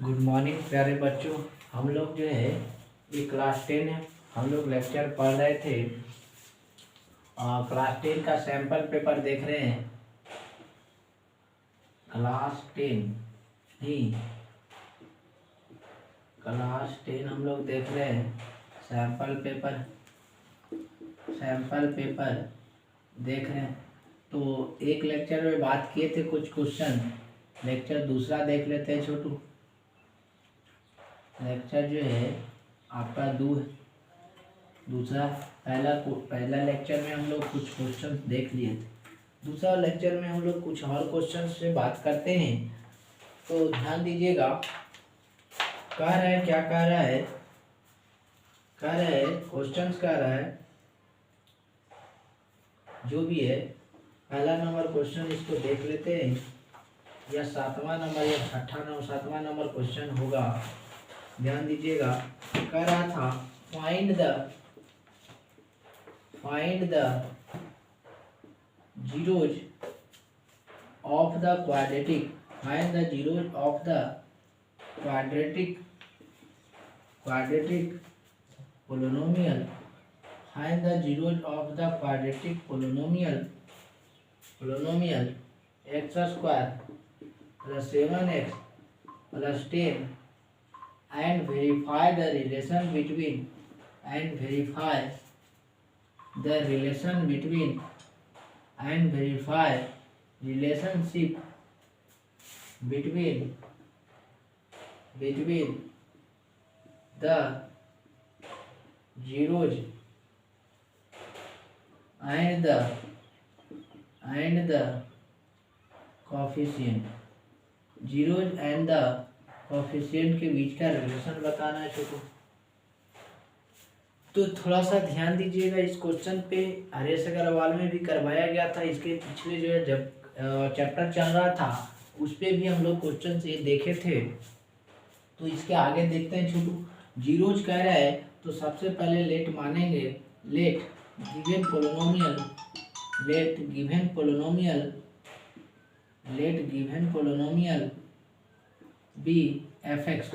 Good morning प्यारे बच्चों। हम लोग जो है ये क्लास 10 है। हम लोग लेक्चर पढ़ रहे थे क्लास 10 का सैंपल पेपर देख रहे हैं। क्लास 10 ही क्लास 10 हम लोग देख रहे हैं। सैंपल पेपर देख रहे हैं। तो एक लेक्चर में बात किए थे कुछ क्वेश्चन, लेक्चर दूसरा देख लेते हैं छोटू। लेक्चर जो है आपका दूसरा पहला लेक्चर में हम लोग कुछ क्वेश्चन देख लिए थे। दूसरा लेक्चर में हम लोग कुछ और क्वेश्चन से बात करते हैं। तो ध्यान दीजिएगा, कह रहा है क्या कह रहा है क्वेश्चन कह रहा है जो भी है। पहला नंबर क्वेश्चन इसको देख लेते हैं, या 7वां नंबर या 7वां नंबर क्वेश्चन होगा। ध्यान दीजिएगा, कह रहा था find the zeros of the quadratic polynomial. Find the zeros of the quadratic polynomial x square plus 7x plus 10 and verify the relation between relationship between the zeros and the coefficient, zeros and the coefficient के बीच का relation बताना है छोटू। तो थोड़ा सा ध्यान दीजिएगा इस क्वेश्चन पे। हरेश अग्रवाल में भी करवाया गया था। इसके पिछले जो है जब चैप्टर चल रहा था उस पे भी हम लोग क्वेश्चन ये देखे थे। तो इसके आगे देखते हैं छोटू। जीरोज कह रहा है तो सबसे पहले लेट मानेंगे। Let given polynomial be f x.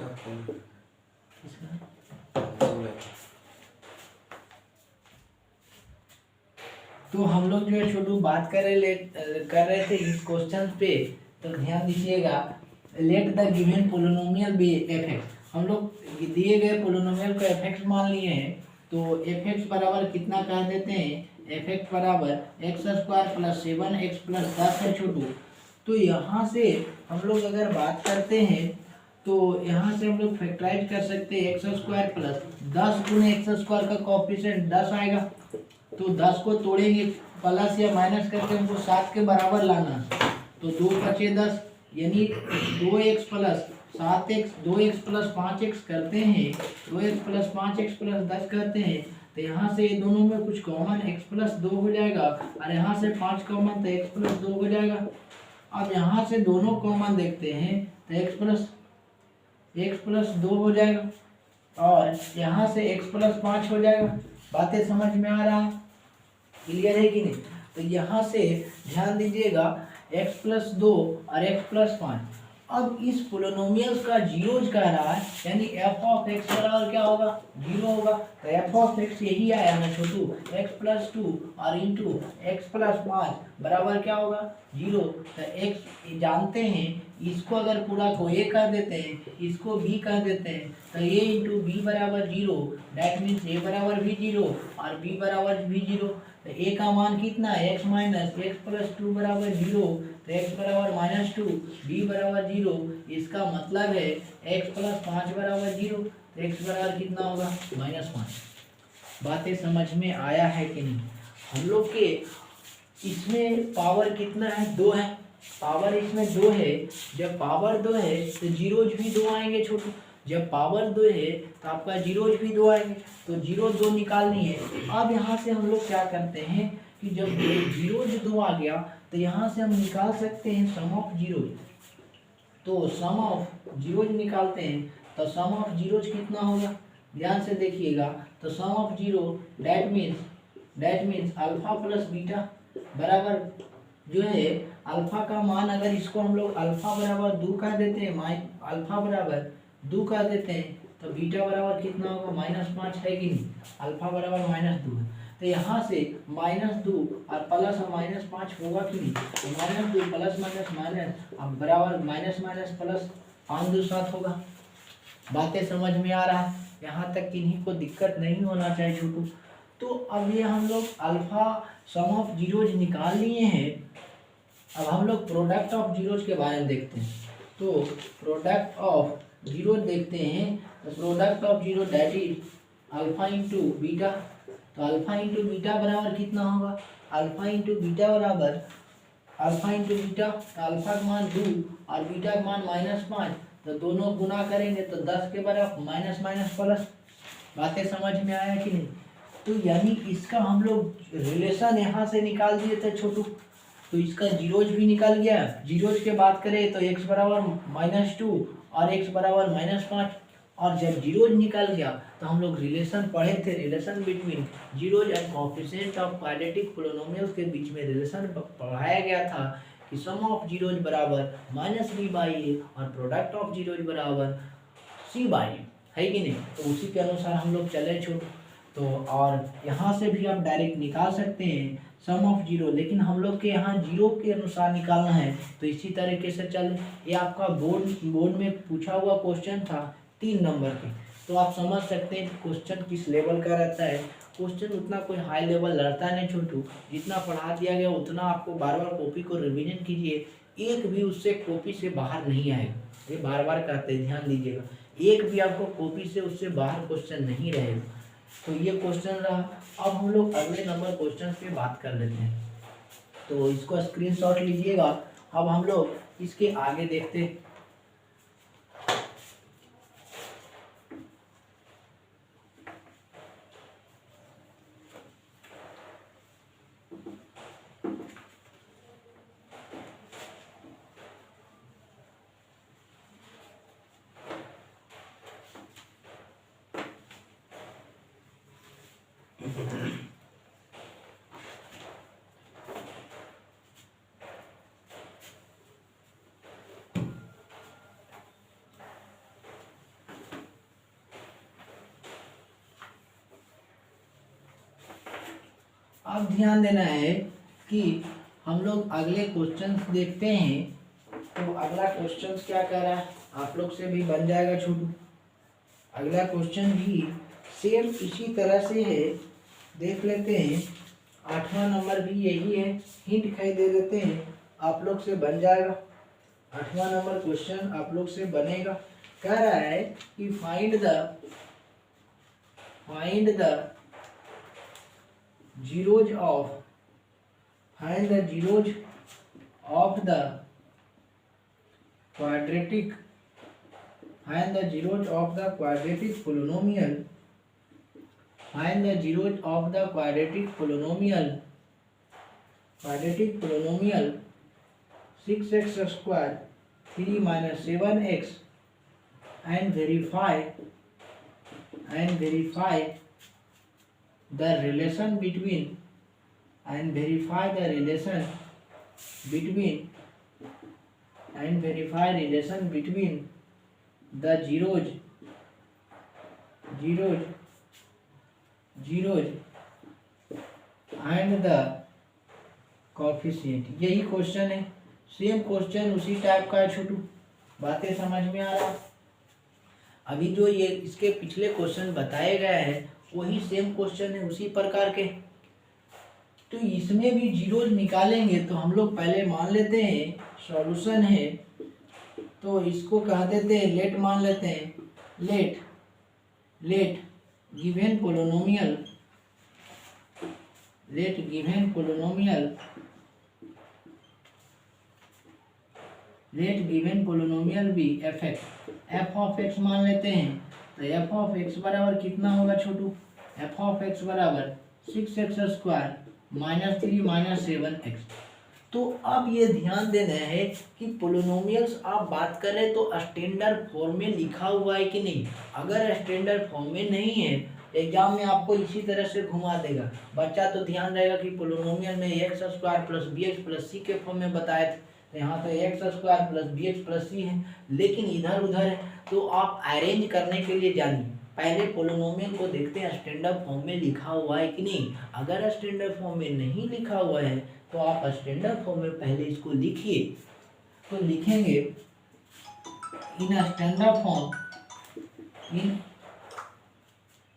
तो हम लोग जो है छोटू बात कर रहे थे इस क्वेश्चन पे। तो ध्यान दीजिएगा, let the given polynomial be f x. हम लोग दिए गए पोलिनोमियल को एफ एक्स मान लिए हैं। तो एफ एक्स बराबर कितना कह देते हैं, एफ एक्स बराबर x square plus 7x plus 10 है छोटू। तो यहाँ से हम लोग अगर बात करते हैं तो यहाँ से हम लोग फैक्टराइज कर सकते हैं। एक्स स्क्वायर प्लस 10 गुणे एक्स स्क्वायर का कोएफिशिएंट 10 आएगा। तो 10 को तोड़ेंगे, प्लस या माइनस करके हमको 7 के बराबर लाना। तो 2 बचे 10, यानी 2x plus 7x 2x plus 5x करते हैं। 2x प्लस 5x प्लस 10 करते हैं। तो यहाँ से दोनों में कुछ कॉमन x प्लस 2 हो जाएगा, और यहाँ से 5 कॉमन तो x प्लस 2 हो जाएगा। अब यहाँ से दोनों कॉमन देखते हैं तो x प्लस 2 हो जाएगा, और यहाँ से x प्लस 5 हो जाएगा। बातें समझ में आ रहा है, क्लियर है कि नहीं? तो यहाँ से ध्यान दीजिएगा, x प्लस 2 और x प्लस 5। अब इस पोलिनोमियल का जीरोज कह रहा है, यानी एफ ऑफ एक्स बराबर क्या होगा, 0 होगा। तो एफ ऑफ एक्स यही आया ना छोटू, x प्लस 2 और इंटू एक्स प्लस 5 बराबर क्या होगा, 0। तो x जानते हैं, इसको अगर पूरा को a कर देते हैं, इसको b कर देते हैं, तो a इंटू बी बराबर 0। डैट मीन्स a बराबर भी 0 और b बराबर भी 0। तो a का मान कितना है, x माइनस एक्स प्लस 2 बराबर 0। तो x बराबर -2, b बराबर 0। इसका मतलब है x प्लस 5 बराबर 0। तो x बराबर कितना होगा, -5। बातें समझ में आया है कि नहीं? हम लोग के इसमें पावर कितना है, 2 है। पावर इसमें 2 है। जब पावर 2 है तो जीरोज भी 2 आएंगे छोटू। जब पावर 2 है तो आपका जीरोज भी 2 आएंगे। तो 0 2 निकालनी है। अब यहाँ से हम लोग क्या करते हैं कि जब जीरोज 2 आ गया तो यहाँ से हम निकाल सकते हैं सम ऑफ जीरोज। तो सम ऑफ जीरोज निकालते हैं, तो सम ऑफ जीरोज कितना होगा, ध्यान से देखिएगा। तो sum of zero that means alpha plus beta बराबर जो है अल्फा का मान, अगर इसको हम लोग अल्फा बराबर 2 कर देते हैं, अल्फा बराबर 2 कर देते हैं, तो बीटा बराबर कितना होगा, -5 है कि नहीं, अल्फा बराबर -2 है। तो यहाँ से -2 और प्लस और -5 होगा कि नहीं, तो -2 प्लस माइनस माइनस अब बराबर माइनस माइनस प्लस 5 2 7 होगा। बातें समझ में आ रहा है, यहाँ तक किन्हीं को दिक्कत नहीं होना चाहिए छोटू। तो अब ये हम लोग अल्फा सम ऑफ जीरोज निकाल लिए हैं। अब हम लोग प्रोडक्ट ऑफ जीरोज के बारे में देखते हैं। तो प्रोडक्ट ऑफ जीरो देखते हैं, तो product of zero that is alpha into beta. तो अल्फा इंटू बीटा बराबर कितना होगा, अल्फा इंटू बीटा बराबर अल्फा इंटू बीटा, तो अल्फा का मान 2 और बीटा का मान -5, तो दोनों गुना करेंगे तो 10 के बराबर माइनस माइनस प्लस। बातें समझ में आया कि नहीं। तो यानी इसका हम लोग रिलेशन यहाँ से निकाल दिए थे छोटू, तो इसका जीरोज भी निकल गया। जीरोज के बात करें तो x बराबर -2 और x बराबर -5, और जब जीरोज निकल गया तो हम लोग रिलेशन पढ़े थे, relation between zeros and coefficient of quadratic polynomials के बीच में रिलेशन पढ़ाया गया था कि सम ऑफ जीरोज बराबर -b/a और प्रोडक्ट ऑफ जीरोज बराबर c/a, है कि नहीं। तो उसी के अनुसार हम लोग चले छोटू। तो और यहाँ से भी आप डायरेक्ट निकाल सकते हैं सम ऑफ जीरो, लेकिन हम लोग के यहाँ जीरो के अनुसार निकालना है, तो इसी तरीके से चले। ये आपका बोर्ड में पूछा हुआ क्वेश्चन था 3 नंबर के, तो आप समझ सकते हैं क्वेश्चन किस लेवल का रहता है। क्वेश्चन उतना कोई हाई लेवल रहता नहीं छोटू, जितना पढ़ा दिया गया उतना आपको बार बार कॉपी को रिवीजन कीजिए, एक भी उससे कॉपी से बाहर नहीं आएगा। ये बार बार कहते हैं, ध्यान दीजिएगा, एक भी आपको कॉपी से उससे बाहर क्वेश्चन नहीं रहेगा। तो ये क्वेश्चन रहा। अब हम लोग अगले नंबर क्वेश्चन पे बात कर लेते हैं, तो इसको स्क्रीनशॉट लीजिएगा। अब हम लोग इसके आगे देखते हैं। अब ध्यान देना है कि हम लोग अगले क्वेश्चन देखते हैं। तो अगला क्वेश्चन क्या कह रहा है, आप लोग से भी बन जाएगा छोटू। अगला क्वेश्चन भी सेम इसी तरह से है, देख लेते हैं। 8वां नंबर भी यही है, हिंट दिखाई दे देते हैं, आप लोग से बन जाएगा। 8वां नंबर क्वेश्चन आप लोग से बनेगा। कह रहा है कि find the zeros of the quadratic polynomial 6x square 3 minus 7x and verify the relation between the zeros and the coefficient। यही क्वेश्चन है, सेम क्वेश्चन उसी टाइप का है छोटू। बातें समझ में आ रहा। अभी जो ये इसके पिछले क्वेश्चन बताए गए हैं वही सेम क्वेश्चन है उसी प्रकार के। तो इसमें भी जीरोज निकालेंगे, तो हम लोग पहले मान लेते हैं सॉल्यूशन है, तो इसको कह देते हैं लेट, मान लेते हैं लेट गिवन पोलिनोमियल भी एफ ऑफ एक्स मान लेते हैं। तो एफ ऑफ एक्स बराबर कितना होगा छोटू, एफ ऑफ एक्स बराबर 6x स्क्वायर -3 -7x। तो अब ये ध्यान देना है कि पोलिनोमियल्स आप बात करें तो स्टैंडर्ड फॉर्म में लिखा हुआ है कि नहीं। अगर स्टैंडर्ड फॉर्म में नहीं है एग्जाम में आपको इसी तरह से घुमा देगा। बच्चा तो ध्यान रहेगा कि पोलिनोमियल में x square plus b x plus c के फॉर्म में बताए थे, तो यहाँ तो x square plus b x plus c है, लेकिन इधर उधर है। तो आप अरेंज करने के लिए जानिए, पहले पोलिनोमियल को देखते हैं स्टैंडर्ड फॉर्म में लिखा हुआ है कि नहीं। अगर स्टैंडर्ड फॉर्म में नहीं लिखा हुआ है तो आप स्टैंडर्ड फॉर्म में पहले इसको लिखिए। तो लिखेंगे in standard form,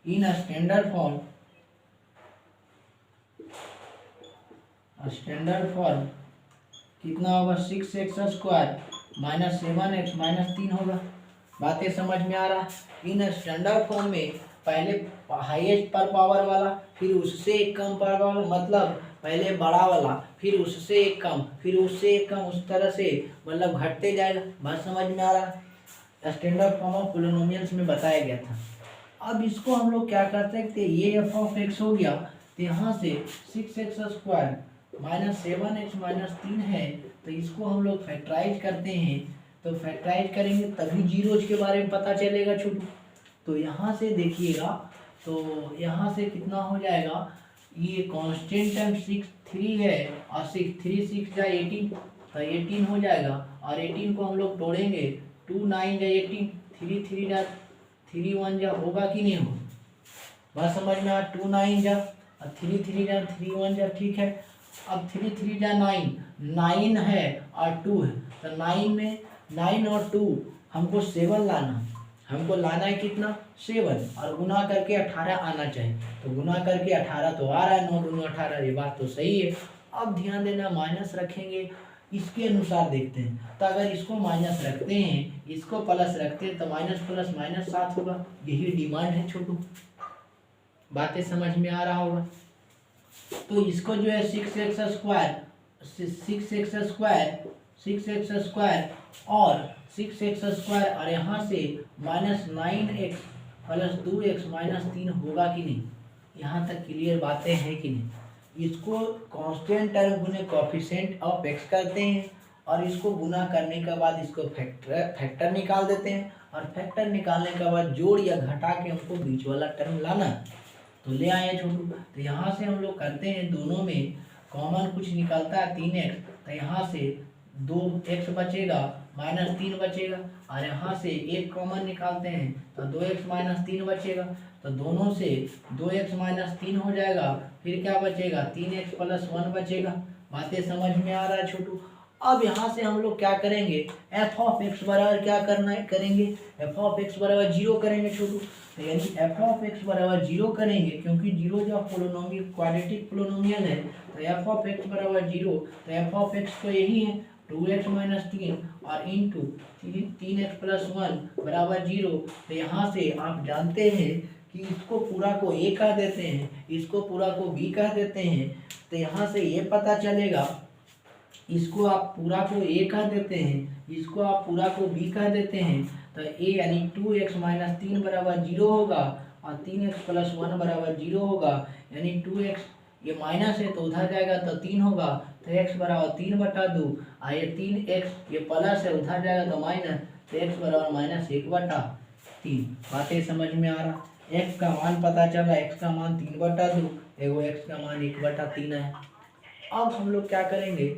in standard form, standard form कितना होगा 6x² माइनस 7x माइनस 3 होगा। बातें समझ में आ रहा है। इन स्टैंडर्ड फॉर्म में पहले हाईएस्ट पर पावर वाला, फिर उससे एक कम पावर वाला, मतलब पहले बड़ा वाला, फिर उससे एक कम, फिर उससे एक कम, उस तरह से मतलब घटते जाएगा। बात समझ में आ रहा है। स्टैंडर्ड फॉर्म ऑफ पोलिनोमियल्स में बताया गया था। अब इसको हम लोग क्या कर सकते हैं, ये एफ ऑफ एक्स हो गया, तो यहाँ से 6x² माइनस 7x माइनस 3 है, तो इसको हम लोग फैक्टराइज करते हैं। तो फैक्टराइज करेंगे तभी जीरोज के बारे में पता चलेगा छोटू। तो यहाँ से देखिएगा, तो यहाँ से कितना हो जाएगा, ये कांस्टेंट टाइम 6 3 है और 6 3 6 जा 18, तो 18 हो जाएगा। और 18 को हम लोग तोड़ेंगे, 2 9 जा 18, 3 3 जा 3 1 जा, होगा कि नहीं होगा। बात समझ में आ, 2 9 जा और 3 3 जा 3 1 जा, ठीक है। अब 3 3 जा 9, 9 है और 2 है, तो 9 में 9 और 2 हमको 7 लाना, हमको लाना है कितना 7, और गुना करके 18 आना चाहिए। तो गुना करके 18 तो आ रहा है, 9 दूनी 18, ये बात तो सही है। अब ध्यान देना, माइनस रखेंगे इसके अनुसार देखते हैं। तो अगर इसको माइनस रखते हैं, इसको प्लस रखते हैं, तो माइनस प्लस माइनस 7 होगा। यही डिमांड है छोटू, बातें समझ में आ रहा होगा। तो इसको जो है 6x² और 6x² और यहाँ से minus 9x plus 2x minus 3 होगा कि नहीं। यहाँ तक क्लियर बातें हैं कि नहीं। इसको कांस्टेंट टर्म गुने कोएफिशिएंट ऑफ x करते हैं, और इसको गुना करने के बाद इसको फैक्टर निकाल देते हैं, और फैक्टर निकालने के बाद जोड़ या घटा के हमको बीच वाला टर्म लाना, तो ले आए छोटू। तो यहाँ से हम लोग करते हैं, दोनों में कॉमन कुछ निकलता है 3x, तो यहाँ से 2x बचेगा माइनस 3 बचेगा, और यहाँ से एक कॉमन निकालते हैं तो 2x माइनस 3 बचेगा। तो दोनों से 2x माइनस 3 हो जाएगा, फिर क्या बचेगा 3x प्लस 1 बचेगा। बातें समझ में आ रहा है छोटू। अब यहाँ से हम लोग क्या करेंगे, एफ ऑफ एक्स बराबर क्या करना है, करेंगे एफ ऑफ एक्स बराबर 0 करेंगे छोटू। तो यानी एफ ऑफ एक्स बराबर 0 करेंगे, क्योंकि 0 जो पोलिनोमियल क्वाड्रेटिक पोलिनोमियल है, तो एफ ऑफ एक्स बराबर 0, तो एफ ऑफ एक्स तो यही है 2x माइनस 3 और इंटू 3x प्लस 1 बराबर 0। तो यहाँ से आप जानते हैं कि इसको पूरा को a कह देते हैं, इसको पूरा को b कह देते हैं। तो यहाँ से ये पता चलेगा, इसको आप पूरा को a कह देते हैं, इसको आप पूरा को b कह देते हैं। तो a यानी 2x माइनस 3 बराबर 0 होगा, और 3x प्लस 1 बराबर 0 होगा। यानी 2x ये माइनस है तो उधर जाएगा तो 3 होगा, तो x बराबर 3/2, और ये 3x ये प्लस है उधर जाएगा तो माइनस, तो x बराबर माइनस 1/3। बातें समझ में आ रहा। x का मान पता चला, x का मान 3/2, एगो x का मान 1/3 है। अब हम लोग क्या करेंगे,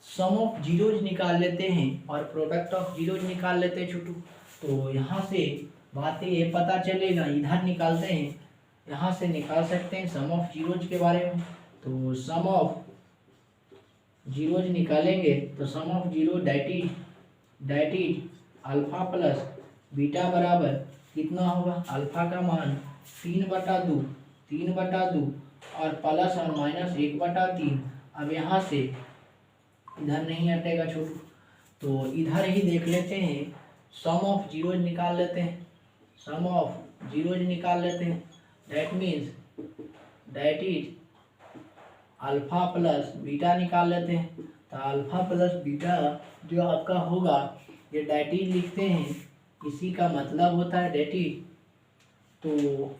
सम ऑफ जीरोज निकाल लेते हैं और प्रोडक्ट ऑफ जीरोज निकाल लेते हैं छोटू। तो यहाँ से बातें ये पता चलेगा, इधर निकालते हैं, यहाँ से निकाल सकते हैं सम ऑफ जीरोज के बारे में। तो सम ऑफ जीरोज निकालेंगे, तो sum of zero that is alpha plus beta बराबर कितना होगा, अल्फा का मान 3/2 और प्लस और माइनस 1/3। अब यहाँ से इधर नहीं हटेगा छोटू, तो इधर ही देख लेते हैं, सम ऑफ जीरोज निकाल लेते हैं, सम ऑफ जीरोज निकाल लेते हैं। That means that is alpha plus beta निकाल लेते हैं। तो अल्फा प्लस बीटा जो आपका होगा, ये डैटीज लिखते हैं, इसी का मतलब होता है डैटीज। तो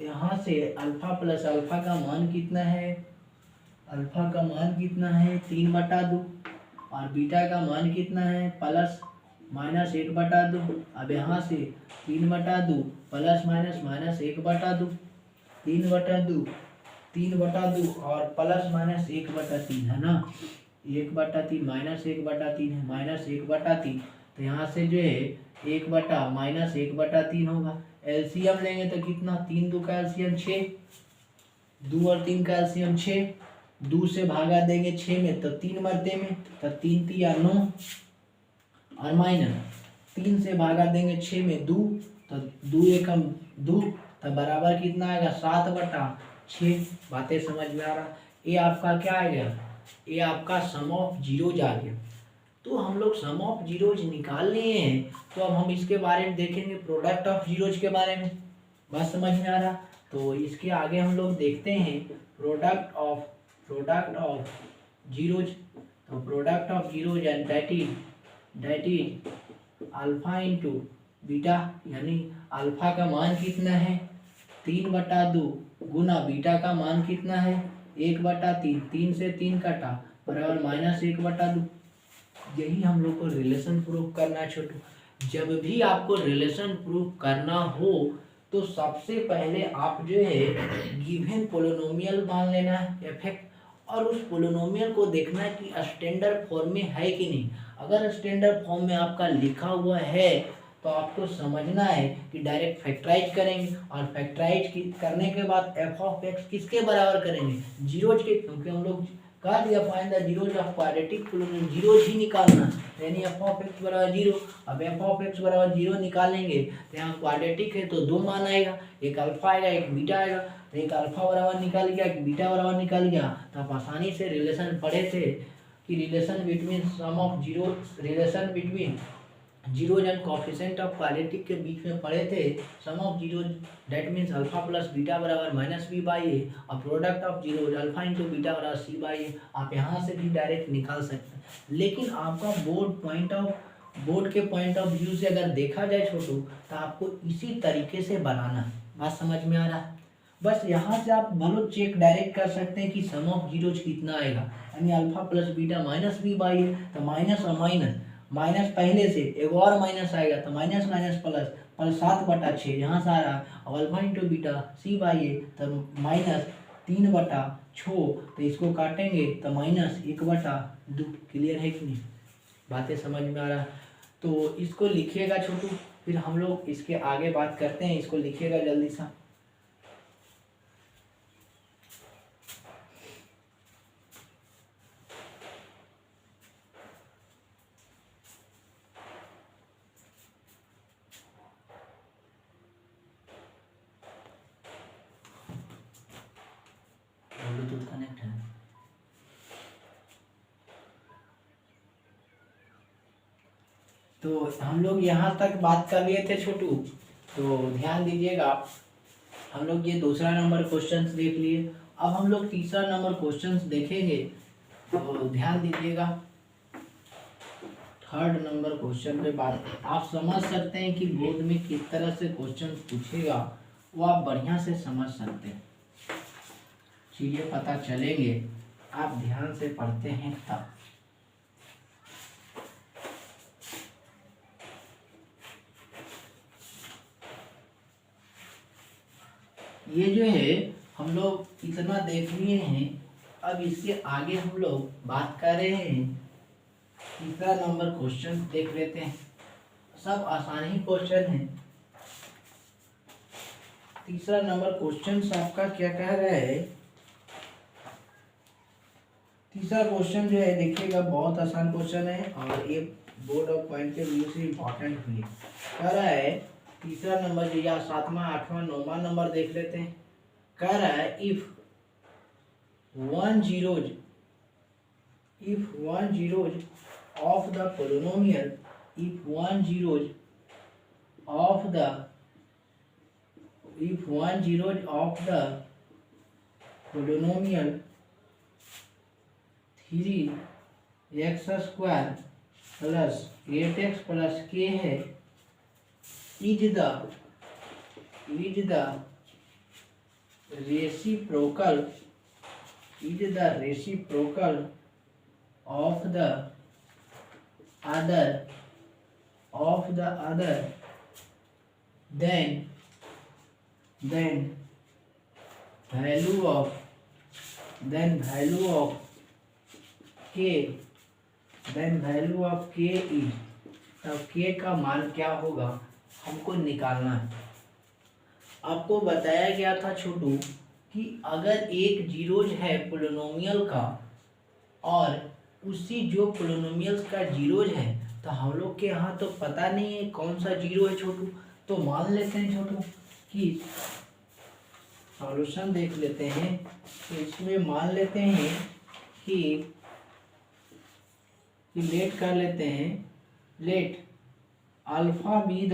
यहाँ से अल्फा प्लस अल्फा का मान कितना है, अल्फा का मान कितना है 3/2, और बीटा का मान कितना है प्लस माइनस 1/2। अब यहाँ से 3/2 प्लस माइनस माइनस 1/2। 3/2, 3/2 और प्लस माइनस 1/3 है ना, 1/3 माइनस 1/3 है, -1/3। तो यहाँ से जो है 1/-1/3 होगा। एलसीएम लेंगे तो कितना, 3 का एलसीएम 6, 2 और 3 का एलसीएम 6, 2 से भागा देंगे 6 में तो 3 मरते में, तो 3 3 9 और माइनस 3 से भागा देंगे 6 में 2, तो 2 एकम 2, तो बराबर कितना आएगा 7/6। बातें समझ में आ रहा। ये आपका क्या आ गया, ये आपका सम ऑफ जीरोज आ गया। तो हम लोग सम ऑफ जीरोज निकाल लिए हैं, तो अब हम इसके बारे में देखेंगे प्रोडक्ट ऑफ जीरोज के बारे में। बात समझ में आ रहा। तो इसके आगे हम लोग देखते हैं प्रोडक्ट ऑफ जीरोज। तो product of zeros and that is alpha into beta, यानी अल्फा का मान कितना है 3/2 गुना बीटा का मान कितना है 1/3, 3 से 3 कटा बराबर -1/2। यही हम लोग को रिलेशन प्रूफ करना है छोटू। जब भी आपको रिलेशन प्रूफ करना हो तो सबसे पहले आप जो है गिवन पोलिनोमियल मान लेना है एफ, और उस पोलिनोमियल को देखना है कि स्टैंडर्ड फॉर्म में है कि नहीं। अगर स्टैंडर्ड फॉर्म में आपका लिखा हुआ है तो आपको समझना है कि डायरेक्ट फैक्टराइज करेंगे, और फैक्टराइज करने के बाद एफ ऑफ एक्स किसके बराबर करेंगे, जीरोज के, क्योंकि हम लोग कहा दिया find the zeros of quadratic polynomial, zeros ही निकालना, यानी एफ ऑफ एक्स बराबर 0। अब एफ ऑफ एक्स बराबर 0 निकालेंगे तो यहाँ क्वाड्रेटिक है तो 2 मान आएगा, एक अल्फा आएगा एक बीटा आएगा। तो एक अल्फा बराबर निकल गया, एक बीटा बराबर निकल गया, तो आप आसानी से रिलेशन पढ़े थे कि relation between sum of zero, relation between zeros and coefficient of quadratic के बीच में पढ़े थे। Sum of zeros that means alpha plus beta बराबर -b/a, और product of zeros alpha into beta बराबर c/a। आप यहाँ से भी डायरेक्ट निकाल सकते हैं, लेकिन आपका बोर्ड के पॉइंट ऑफ व्यू से अगर देखा जाए छोटू, तो आपको इसी तरीके से बनाना है। बात समझ में आ रहा है। बस यहाँ से आप भलो चेक डायरेक्ट कर सकते हैं कि सम ऑफ जीरोज कितना आएगा, यानी अल्फा प्लस बीटा -b/a, तो माइनस और माइनस पहले से एक और माइनस आएगा तो माइनस माइनस प्लस, 7/6 यहाँ से आ रहा, और अल्फा इंटू बीटा c/a तो -3/6, तो इसको काटेंगे तो -1/2। क्लियर है कि नहीं, बातें समझ में आ रहा। तो इसको लिखिएगा छोटू, फिर हम लोग इसके आगे बात करते हैं। इसको लिखिएगा जल्दी सा। ब्लूटूथ कनेक्ट है। तो हम लोग यहाँ तक बात कर लिए थे छोटू, तो ध्यान दीजिएगा। हम लोग ये दूसरा नंबर क्वेश्चंस देख लिए, अब हम लोग तीसरा नंबर क्वेश्चंस देखेंगे। तो ध्यान दीजिएगा, थर्ड नंबर क्वेश्चन पे बात आप समझ सकते हैं कि बोर्ड में किस तरह से क्वेश्चन पूछेगा, वो आप बढ़िया से समझ सकते हैं, चीजें पता चलेंगे आप ध्यान से पढ़ते हैं तब। ये जो है हम लोग इतना देख लिए हैं, अब इसके आगे हम लोग बात कर रहे हैं तीसरा नंबर क्वेश्चन देख लेते हैं। सब आसान ही क्वेश्चन है। तीसरा नंबर क्वेश्चन आपका क्या कह रहा है, तीसरा क्वेश्चन जो है देखिएगा बहुत आसान क्वेश्चन है, और ये बोर्ड ऑफ पॉइंट के व्यू से इम्पोर्टेंट भी कह रहा है। तीसरा नंबर जो या 7वां 8वां 9वां नंबर देख लेते हैं। कह रहा है if one zeros of the polynomial, if one zeros of the polynomial 3x² plus 8x plus k है, is the reciprocal of the other then value of के इज, तब के का मान क्या होगा हमको निकालना है। आपको बताया गया था छोटू कि अगर एक जीरोज है पोलिनोमियल का और उसी जो पोलिनोमियल्स का जीरोज है, तो हम लोग के यहाँ तो पता नहीं है कौन सा जीरो है छोटू। तो मान लेते हैं छोटू कि सॉल्यूशन देख लेते हैं। तो इसमें मान लेते हैं कि लेट कर लेते हैं, let alpha be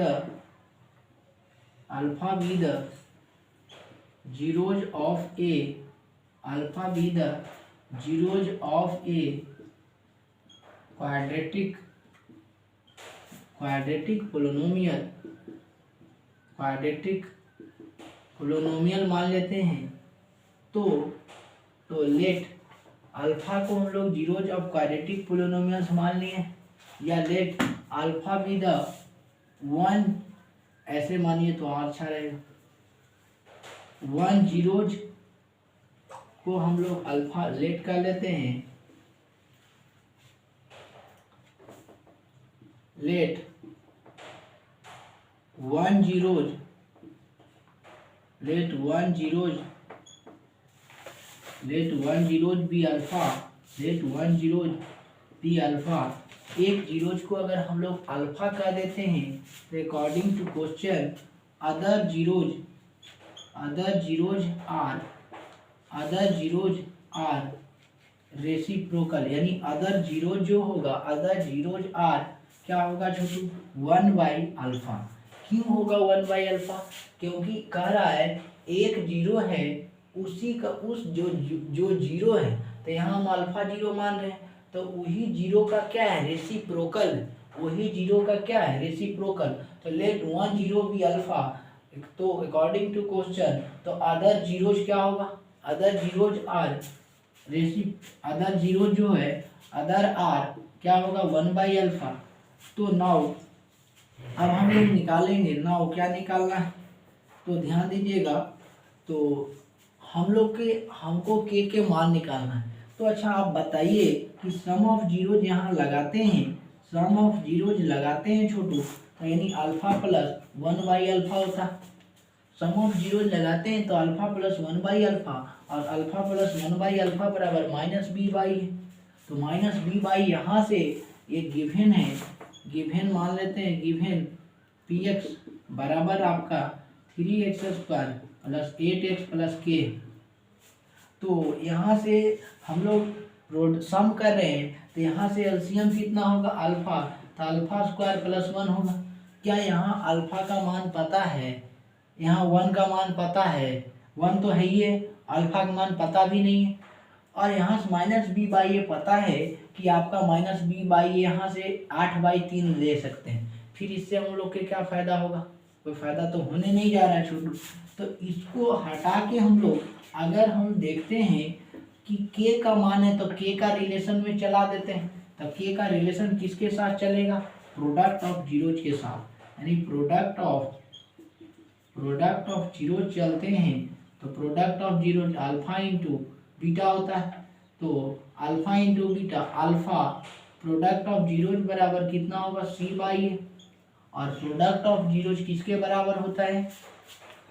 the zeros of A, alpha be the zeros of a quadratic polynomial मान लेते हैं। तो लेट अल्फा को हम लोग जीरोज ऑफ क्वाड्रेटिक पोलिनोमियल्स मान लिए, या let alpha be the one, ऐसे मानिए तो और अच्छा रहेगा। वन जीरोज को हम लोग अल्फा लेट कर लेते हैं, let one zeros be alpha, एक जीरोज को अगर हम लोग अल्फा कर देते हैं तो according to question other zeros are reciprocal, यानी अदर जीरोज जो होगा, अदर जीरोज आर क्या होगा छोटू, 1/अल्फा। क्यों होगा 1/अल्फा? क्योंकि कह रहा है एक जीरो है, उसी का उस जो जीरो है, तो यहाँ हम अल्फा जीरो मान रहे हैं, तो वही जीरो का क्या है, रेसिप्रोकल, वही जीरो का क्या है, रेसिप्रोकल। तो लेट 1 जीरो बी अल्फा, तो अकॉर्डिंग टू क्वेश्चन तो अदर जीरोज क्या होगा, other zeros are other zero जो है, अदर आर क्या होगा 1/अल्फा। तो नाउ अब हम लोग निकालेंगे, नाउ क्या निकालना है, तो ध्यान दीजिएगा। तो हमको के मान निकालना है। तो अच्छा आप बताइए कि सम ऑफ जीरोज यहाँ लगाते हैं, सम ऑफ जीरोज लगाते हैं छोटू, तो यानी अल्फा प्लस 1/अल्फा होता। सम ऑफ जीरोज लगाते हैं तो अल्फा प्लस 1/अल्फा, और अल्फा प्लस 1/अल्फा बराबर -b/, है। तो -b/, यहाँ से ये गिवन है, गिवन मान लेते हैं, गिवन px बराबर आपका 3x² + 8x + k। तो यहाँ से हम लोग सम कर रहे हैं, तो यहाँ से एलसीएम कितना होगा, अल्फा, तो अल्फा स्क्वायर प्लस 1 होगा। क्या यहाँ अल्फा का मान पता है, यहाँ 1 का मान पता है, 1 तो है ही है, अल्फा का मान पता भी नहीं है। और यहाँ से -b/, ये पता है कि आपका -b/, यहाँ से 8/3 ले सकते हैं। फिर इससे हम लोग के क्या फ़ायदा होगा, कोई फ़ायदा तो होने नहीं जा रहा है छोटू। तो इसको हटा के हम लोग अगर हम देखते हैं कि के का मान है, तो के का रिलेशन में चला देते हैं। तो के का रिलेशन किसके साथ चलेगा, प्रोडक्ट ऑफ जीरोज के साथ, यानी प्रोडक्ट ऑफ जीरोज चलते हैं। तो product of zeros alpha into beta होता है। तो alpha into beta, alpha product of zeros बराबर कितना होगा, c/a। और प्रोडक्ट ऑफ जीरोज किसके बराबर होता है,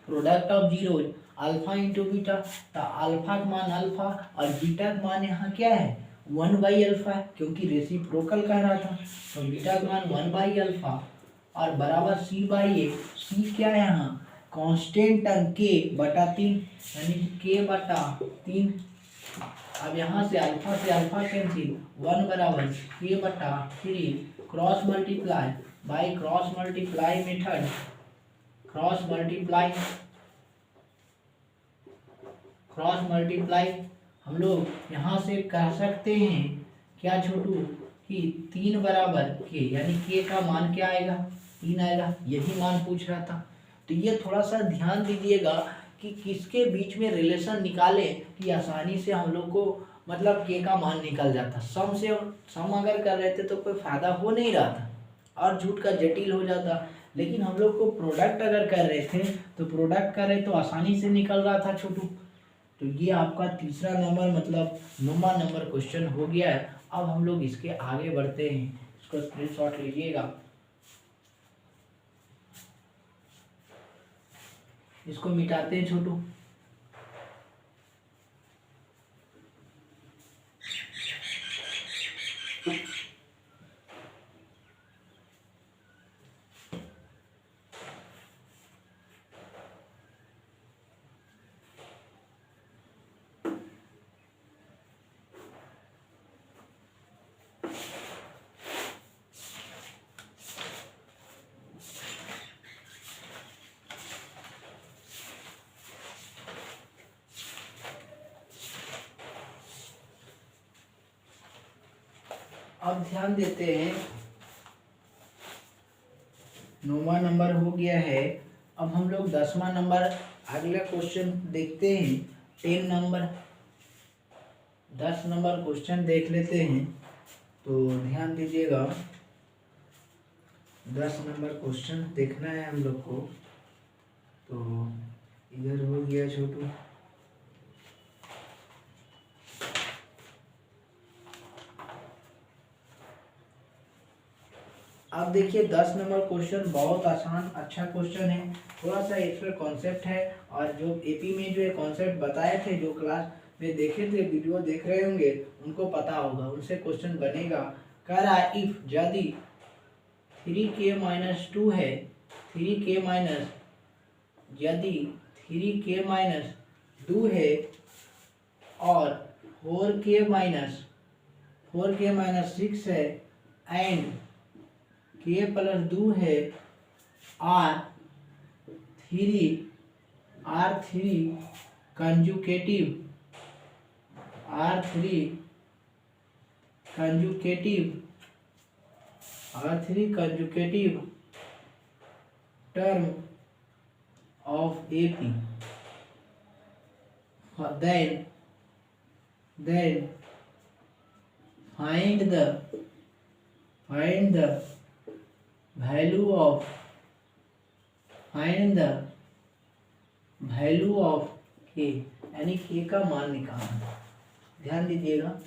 product of zeros alpha into beta. तो अल्फा का मान अल्फा और बीटा का मान यहाँ क्या है, 1/अल्फा है, क्योंकि रेसिप्रोकल कह रहा था। तो बीटा का मान 1/अल्फा और बराबर c/a। c क्या है यहाँ, कांस्टेंट टर्म k/3, यानी k/3। अब यहाँ से अल्फा कैंसिल, 1 बराबर k/3, cross multiply by cross multiply method, cross multiply हम लोग यहाँ से कह सकते हैं क्या छोटू, कि 3 बराबर k, यानी k का मान क्या आएगा, 3 आएगा। यही मान पूछ रहा था। तो ये थोड़ा सा ध्यान दीजिएगा कि किसके बीच में रिलेशन निकालें कि आसानी से हम लोग को मतलब के का मान निकल जाता। सम अगर कर रहे थे तो कोई फ़ायदा हो नहीं रहा था और झूठ का जटिल हो जाता। लेकिन हम लोग को प्रोडक्ट अगर कर रहे थे तो प्रोडक्ट कर रहे तो आसानी से निकल रहा था छोटू। तो ये आपका तीसरा नंबर मतलब 9वां नंबर क्वेश्चन हो गया है। अब हम लोग इसके आगे बढ़ते हैं, इसको स्क्रीनशॉट लीजिएगा, इसको मिटाते हैं छोटू। अब ध्यान देते हैं, 9वां नंबर हो गया है। अब हम लोग 10वां नंबर अगला क्वेश्चन देखते हैं। 10 नंबर क्वेश्चन देख लेते हैं, तो ध्यान दीजिएगा। 10 नंबर क्वेश्चन देखना है हम लोग को। तो इधर हो गया छोटू, अब देखिए 10 नंबर क्वेश्चन बहुत आसान अच्छा क्वेश्चन है। थोड़ा सा इसमें कॉन्सेप्ट है, और जो एपी में जो ये कॉन्सेप्ट बताए थे, जो क्लास में देखे थे, वीडियो देख रहे होंगे, उनको पता होगा, उनसे क्वेश्चन बनेगा। कह रहा है इफ यदि 3k-2 है, 3k माइनस, यदि 3k-2 है और 4k-6 है एंड k+2 है, R3 conjugative term of AP, then find the value of k, यानी k का मान निकालना। ध्यान दीजिएगा,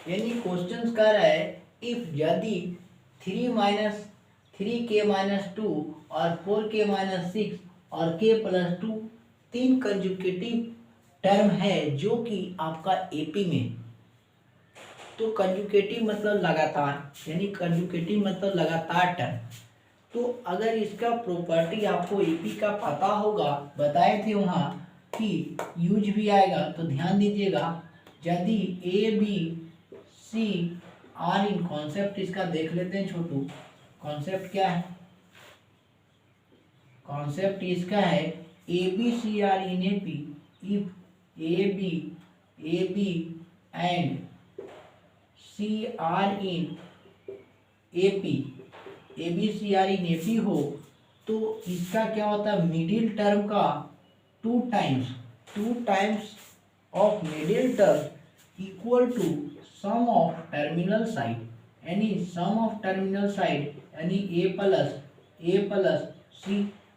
यानी क्वेश्चन कर रहा है इफ यदि 3k-2 और 4k-6 और k+2 तीन कंजुकेटिव टर्म है जो कि आपका एपी में, तो कंजुकेटिव मतलब लगातार, यानी कंजुकेटिव मतलब लगातार टर्म। तो अगर इसका प्रॉपर्टी आपको एपी का पता होगा, बताए थे वहाँ कि यूज भी आएगा, तो ध्यान दीजिएगा। यदि A B C are in, concept इसका देख लेते हैं छोटू। कॉन्सेप्ट क्या है? कॉन्सेप्ट इसका है A B C are in AP, if A B and C are in AP, A B C are in AP हो, तो इसका क्या होता है, मिडिल टर्म का 2 times of middle term equal to sum of terminal side, यानी sum of terminal side यानी ए plus सी,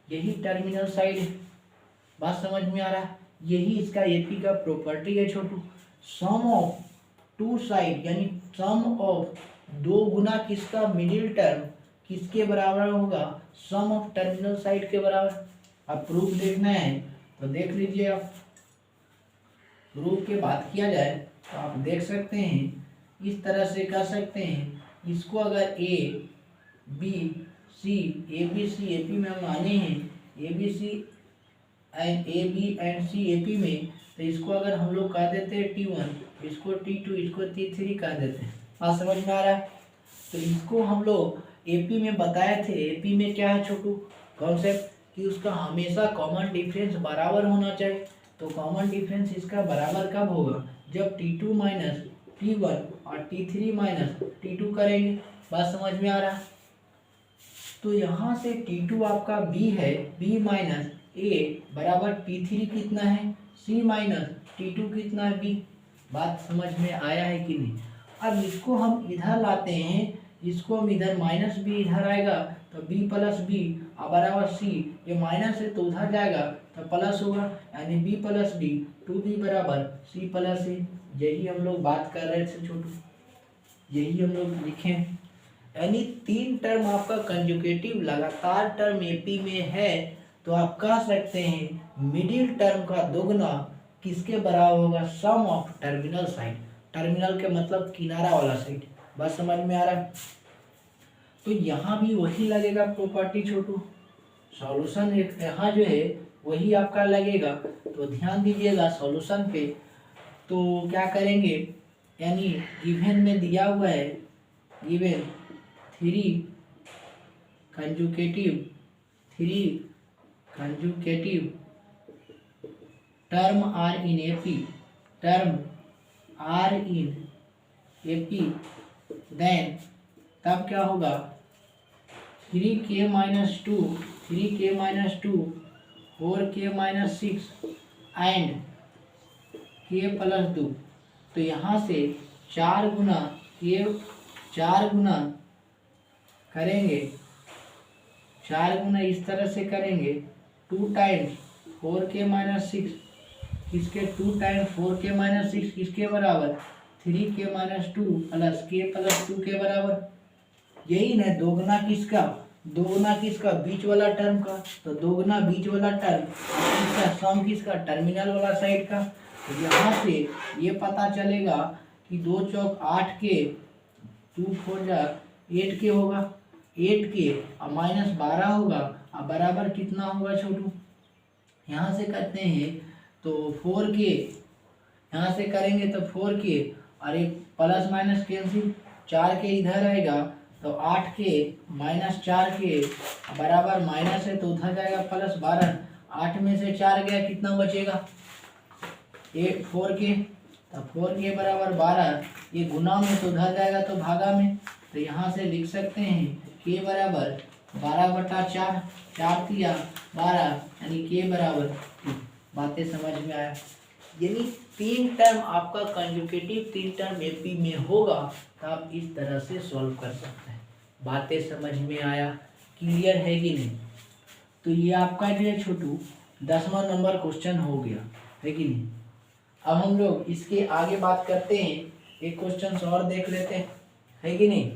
यही टर्मिनल साइड है। बात समझ में आ रहा है? यही इसका एपी का प्रॉपर्टी है छोटू। सम ऑफ 2 साइड यानी सम ऑफ 2 गुना किसका, मिडिल टर्म किसके बराबर होगा, सम ऑफ टर्मिनल साइड के बराबर। अब प्रूफ देखना है तो देख लीजिए आप। प्रूफ की बात किया जाए तो आप देख सकते हैं, इस तरह से कर सकते हैं। इसको अगर ए बी सी एपी में हम माने हैं, A B and C AP में, तो इसको अगर हम लोग कह देते हैं T1, इसको T2, इसको T3 कह देते हैं। बात समझ में आ रहा है? तो इसको हम लोग एपी में बताए थे। एपी में क्या है छोटू कॉन्सेप्ट, कि उसका हमेशा कॉमन डिफरेंस बराबर होना चाहिए। तो कॉमन डिफरेंस इसका बराबर कब होगा, जब T2 माइनस T1 और T3 माइनस T2 करेंगे। बात समझ में आ रहा है? तो यहाँ से T2 आपका B है, B माइनस A बराबर T3 कितना है, C माइनस T2 कितना है, B। बात समझ में आया है कि नहीं? अब इसको हम इधर लाते हैं, इसको हम इधर माइनस बी इधर आएगा तो बी प्लस बी बराबर सी, ये माइनस है तो उधर जाएगा तो प्लस होगा, यानी बी प्लस डी 2b बराबर सी प्लस ए। यही हम लोग बात कर रहे थे छोटू, यही हम लोग लिखे। यानी 3 टर्म आपका कंजुगेटिव लगातार टर्म एपी में है तो आप कह सकते हैं मिडिल टर्म का दोगुना किसके बराबर होगा, सम ऑफ टर्मिनल साइड। टर्मिनल के मतलब किनारा वाला साइड। बस समझ में आ रहा है। तो यहाँ भी वही लगेगा प्रॉपर्टी छोटू, सॉल्यूशन एक यहाँ जो है वही आपका लगेगा। तो ध्यान दीजिएगा सॉल्यूशन पे। तो क्या करेंगे, यानी गिवन में दिया हुआ है, given 3 conjugative term are in AP, then तब क्या होगा 3k - 2 4k - 6 एंड k + 2। तो यहाँ से 4 गुना करेंगे, 4 गुना इस तरह से करेंगे 2 टाइम्स 4k - 6, किसके 2 टाइम्स 4k - 6 किसके बराबर 3k - 2 प्लस k + 2 के बराबर। यही ना दोगुना किसका बीच वाला टर्म का, तो दोगुना बीच वाला टर्म किसका, सम किसका टर्मिनल वाला साइड का। तो यहाँ से ये पता चलेगा कि 2 चौक 8 के 2 4 8 के होगा, 8 के और माइनस 12 होगा और बराबर कितना होगा छोटू, यहाँ से करते हैं तो 4 के, यहाँ से करेंगे तो 4 के और एक प्लस माइनस कैंसिल, 4 के इधर आएगा तो 8 के - 4 के बराबर माइनस है तो उधर जाएगा प्लस 12, 8 में से 4 गया कितना बचेगा 4 के, तो 4 के बराबर 12, ये गुना में तो उधर जाएगा तो भागा में। तो यहाँ से लिख सकते हैं के बराबर 12/4, 4 तिया 12, यानी के बराबर 2। बातें समझ में आया। यानी 3 टर्म आपका कंजुगेटिव 3 टर्म एपी में होगा तो आप इस तरह से सॉल्व कर सकते हैं। बातें समझ में आया, क्लियर है कि नहीं। तो ये आपका जो है छोटू 10वां नंबर क्वेश्चन हो गया है कि नहीं। अब हम लोग इसके आगे बात करते हैं, एक क्वेश्चन और देख लेते हैं, है कि नहीं।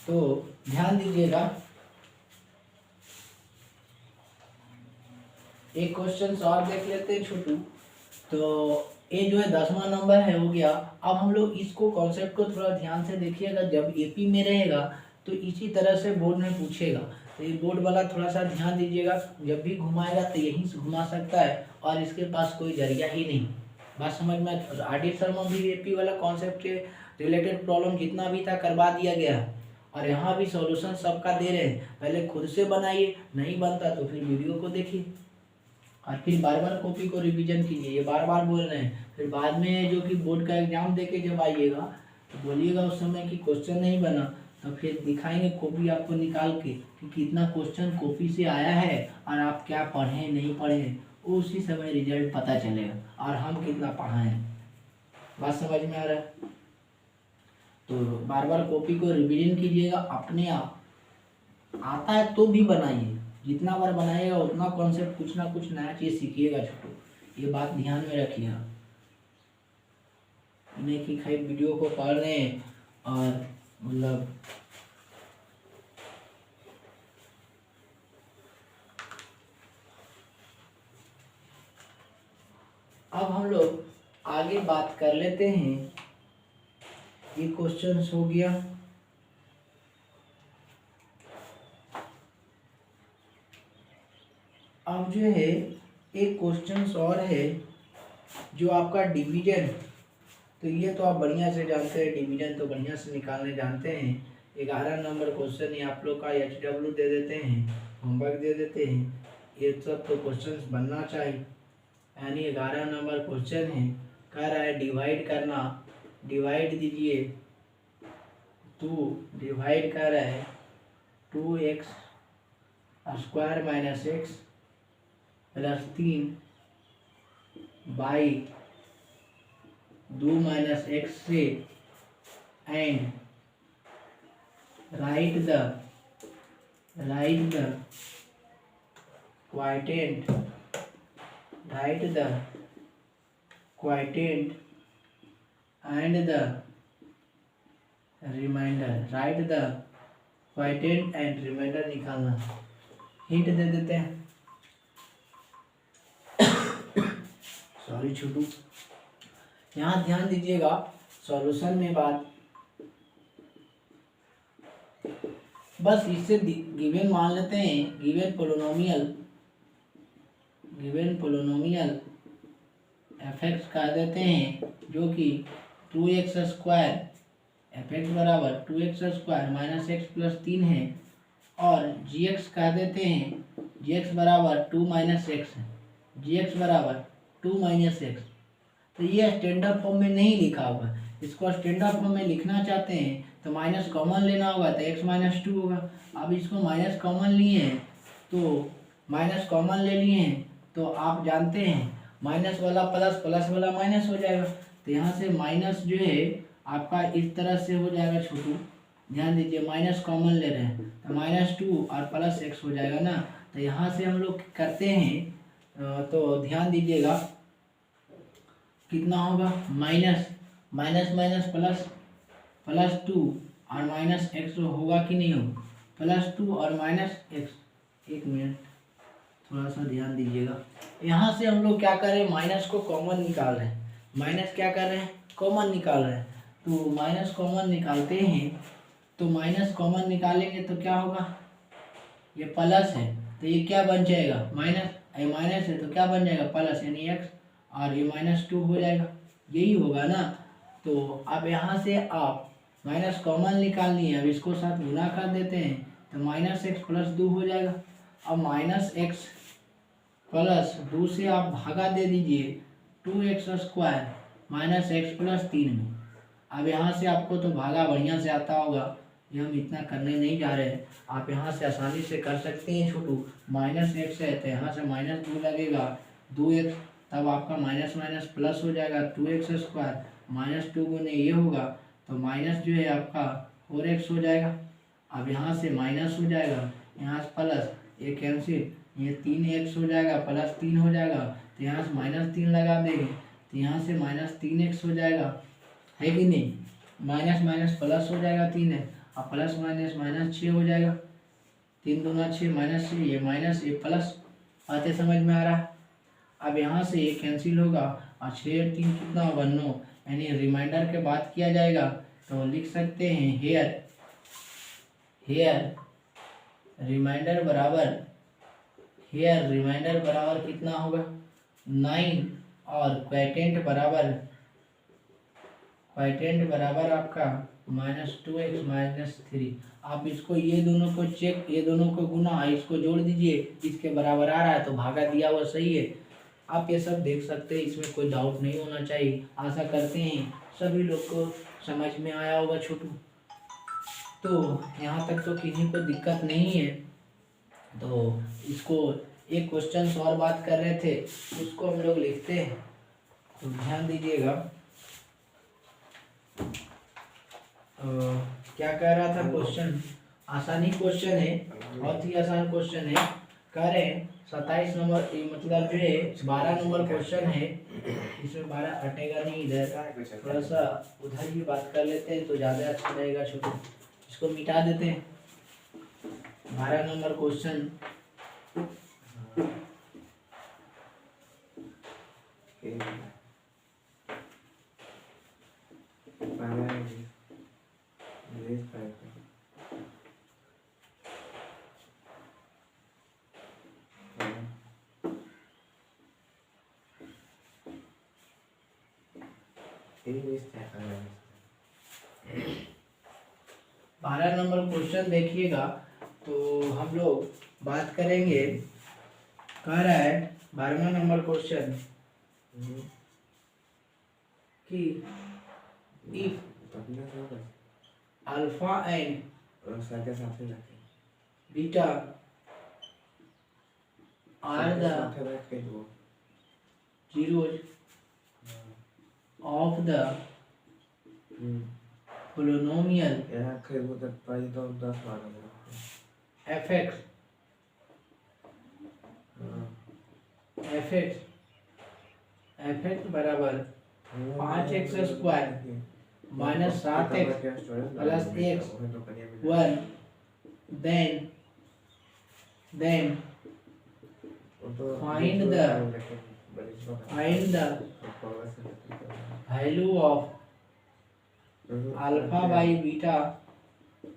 तो ध्यान दीजिएगा, एक क्वेश्चन और देख लेते हैं छोटू। तो ये जो है 10वां नंबर है हो गया। अब हम लोग इसको कॉन्सेप्ट को थोड़ा ध्यान से देखिएगा, जब एपी में रहेगा तो इसी तरह से बोर्ड में पूछेगा। तो ये बोर्ड वाला थोड़ा सा ध्यान दीजिएगा, जब भी घुमाएगा तो यहीं से घुमा सकता है और इसके पास कोई जरिया ही नहीं। बात समझ में। आर.डी. शर्मा भी एपी वाला कॉन्सेप्ट के रिलेटेड प्रॉब्लम जितना भी था करवा दिया गया है और यहाँ भी सॉल्यूशन सबका दे रहे हैं। पहले खुद से बनाइए, नहीं बनता तो फिर वीडियो को देखिए और फिर बार बार कॉपी को रिवीजन कीजिए। ये बार बार बोल रहे हैं, फिर बाद में जो कि बोर्ड का एग्जाम देके जब आइएगा तो बोलिएगा उस समय कि क्वेश्चन नहीं बना, तो फिर दिखाएंगे कॉपी आपको निकाल के कि कितना क्वेश्चन कॉपी से आया है और आप क्या पढ़े नहीं पढ़े, उसी समय रिजल्ट पता चलेगा और हम कितना पढ़ा है। बात समझ में आ रहा है। तो बार बार कॉपी को रिवीजन कीजिएगा, अपने आप आता है तो भी बनाइए, जितना बार बनाइएगा उतना कॉन्सेप्ट कुछ ना कुछ नया चीज़ सीखिएगा छोटू। ये बात ध्यान में रखिएगा, नहीं कि खाली वीडियो को पढ़ रहे हैं और मतलब अब हम लोग आगे बात कर लेते हैं। ये क्वेश्चन हो गया। अब जो है एक क्वेश्चन और है जो आपका डिवीजन। तो ये तो आप बढ़िया से जानते हैं, डिवीजन तो बढ़िया से निकालने जानते हैं। 11 नंबर क्वेश्चन ये आप लोग का HW दे देते हैं, होमवर्क दे देते हैं। ये सब तो क्वेश्चन बनना चाहिए। यानी 11 नंबर क्वेश्चन है, कह रहा है डिवाइड करना, डिवाइड दीजिए 2, डिवाइड कर रहा है 2x² - x + 3 बाई 2 - x से and write the quotient and the remainder, write the quotient and remainder निकालना। हिंट दे देते हैं, सॉरी छोटू, यहाँ ध्यान दीजिएगा सॉल्यूशन में बात, बस इससे गिवन मान लेते हैं, गिवन पोलिनोमियल एफ कर देते हैं, जो कि 2x² एफ एक्स बराबर 2x² माइनस एक्स प्लस 3 है, और gx कर देते हैं, gx बराबर 2 माइनस एक्स है, gx बराबर 2 माइनस एक्स। तो ये स्टैंडर्ड फॉर्म में नहीं लिखा हुआ, इसको स्टैंडर्ड फॉर्म में लिखना चाहते हैं तो माइनस कॉमन लेना होगा, तो x माइनस 2 होगा। अब इसको माइनस कॉमन लिए हैं, तो माइनस कॉमन ले लिए हैं, तो आप जानते हैं माइनस वाला प्लस, प्लस वाला माइनस हो जाएगा, तो यहाँ से माइनस जो है आपका इस तरह से हो जाएगा छोटू, ध्यान दीजिए, माइनस कॉमन ले रहे हैं तो -2 और प्लस x हो जाएगा ना। तो यहाँ से हम लोग करते हैं, तो ध्यान दीजिएगा कितना होगा, माइनस माइनस प्लस, +2 और माइनस एक्स होगा कि नहीं होगा, +2 और माइनस एक्स। एक मिनट थोड़ा सा ध्यान दीजिएगा, यहाँ से हम लोग क्या करें, माइनस को कॉमन निकाल रहे हैं, माइनस क्या कर रहे हैं, कॉमन निकाल रहे हैं, तो माइनस कॉमन निकालते हैं, तो माइनस कॉमन निकालेंगे तो क्या होगा, ये प्लस है तो ये क्या बन जाएगा, माइनस है तो क्या बन जाएगा, प्लस यानी एक्स, और ये -2 हो जाएगा, यही होगा ना। तो अब यहाँ से आप माइनस कॉमन निकाल लिए, अब इसको साथ गुना कर देते हैं, तो -x + 2 हो जाएगा। अब -x + 2 से आप भागा दे दीजिए 2x² माइनस एक्स प्लस 3 में। अब यहाँ से आपको तो भागा बढ़िया से आता होगा, ये हम इतना करने नहीं जा रहे हैं, आप यहाँ से आसानी से कर सकते हैं छोटू। -x है तो यहाँ से -2 लगेगा, 2x, तब आपका माइनस माइनस प्लस हो जाएगा, 2x² -2 गुने ये होगा, तो माइनस जो है आपका 4x हो जाएगा। अब यहाँ से माइनस हो जाएगा, यहाँ से प्लस, ये कैंसिल, ये 3x हो जाएगा, +3 हो जाएगा, तो यहाँ से -3 लगा देंगे, तो यहाँ से -3x हो जाएगा, है कि नहीं, माइनस माइनस प्लस हो जाएगा 3x, और प्लस माइनस -6 हो जाएगा, 3 दूना 6 -6, ये माइनस ये प्लस, बातें समझ में आ रहा है। अब यहाँ से ये कैंसिल होगा, और 6 और 3 कितना होगा, 9, यानी रिमाइंडर के बात किया जाएगा तो लिख सकते हैं हेयर रिमाइंडर बराबर कितना होगा, 9, और क्वोटिएंट बराबर आपका -2x - 3। आप इसको ये दोनों को चेक, ये दोनों को गुना, इसको जोड़ दीजिए, इसके बराबर आ रहा है तो भागा दिया हुआ सही है। आप ये सब देख सकते हैं, इसमें कोई डाउट नहीं होना चाहिए। आशा करते हैं सभी लोग को समझ में आया होगा छोटू। तो यहाँ तक तो किसी को दिक्कत नहीं है। तो इसको एक क्वेश्चन और बात कर रहे थे, उसको हम लोग लिखते हैं, तो ध्यान दीजिएगा। क्या कह रहा था क्वेश्चन, आसानी क्वेश्चन है, बहुत ही आसान क्वेश्चन है। कह रहे हैं 27 नंबर, मतलब जो है 12 नंबर क्वेश्चन है, इसमें 12 हटेगा नहीं, इधर थोड़ा सा उधर ही बात कर लेते हैं तो ज़्यादा अच्छा रहेगा छोटू, इसको मिटा देते हैं। 12 नंबर क्वेश्चन, बारह नंबर क्वेश्चन देखिएगा, तो हम लोग बात करेंगे। कह रहा है 12वां नंबर क्वेश्चन कि if alpha and beta are the zeros of the polynomial यहाँ कई वो तक पाई तो 10 माना एफ एक्स एफ एक्स बराबर 5x² minus 7x plus x 1 then find the value of alpha by beta